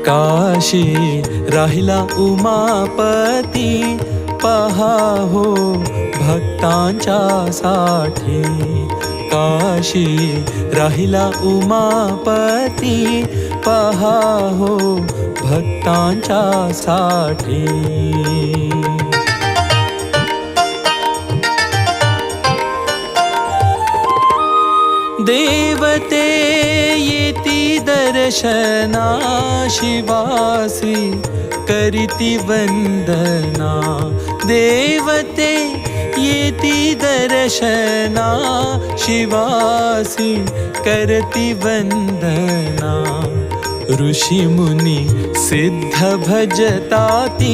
काशी राहिला उमापती, पहा हो भक्तांच्या साठी। काशी राहिला उमापती, पहा हो भक्तांच्या साठी। देवते येती दर्शना, शिवासी करीती वंदना। देवते येती दर्शना, शिवासी करती वंदना। ऋषी मुनी सिद्ध भजताती,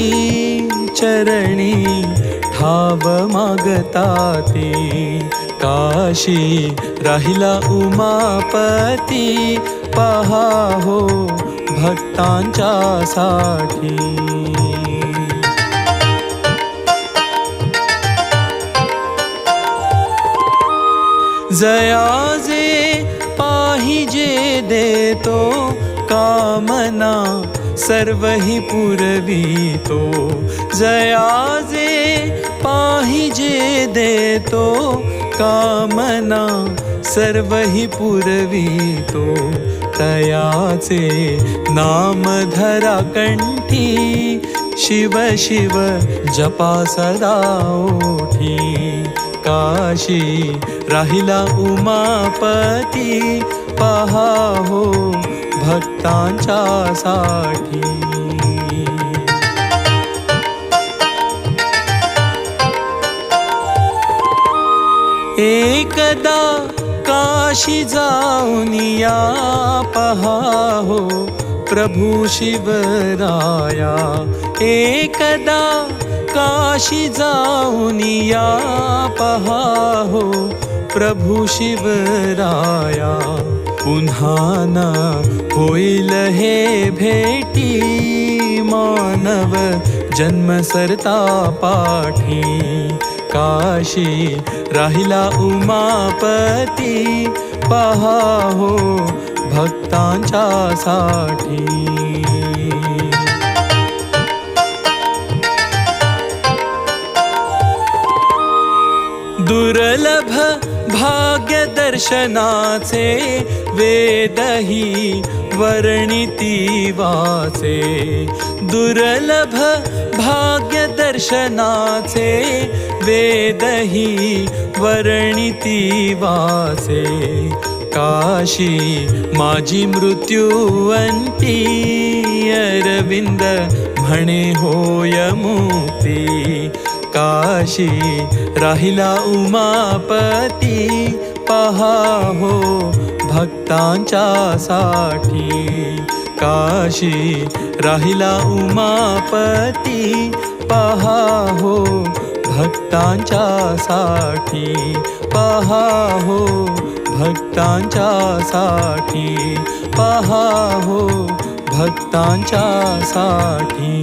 चरणी ठाव मागताती। काशी राहिला उमापती, पहा हो भक्तांच्या साठी। जयाजे पाहिजे देतो, कामना सर्वही पुरवितो। जयाजे पाहिजे देतो, कामना सर्वही पुरवितो। तयाचे नाम धरा कंठी, शिव शिव जपा सदा ओठी। काशी राहिला उमापती, पहा हो भक्तांच्या साठी। एकदा काशी जाऊन या, पहा हो प्रभू शिवराया। एकदा काशी जाऊन या, पहा हो प्रभू शिवराया। पुन्हा न होईल हे भेटी, मानव जन्म सरता पाठी। काशी राहिला उमापती, पहा हो भक्तांच्या साठी। दुर्लभ भाग्य दर्शनाचे, वेदही वर्णिती वाचे। दुर्लभ भाग्य दर्शनाचे, वेदही वर्णिती वाचे। काशी माझी मृत्युवंती, अरविंद म्हणे होय मुक्ती। काशी राहिला उमापती, पहा हो भक्तांच्या साठी। काशी राहिला उमापती, पहा हो भक्तांच्या साठी। पहा हो भक्तांच्या साठी, पहा हो भक्तांच्या साठी।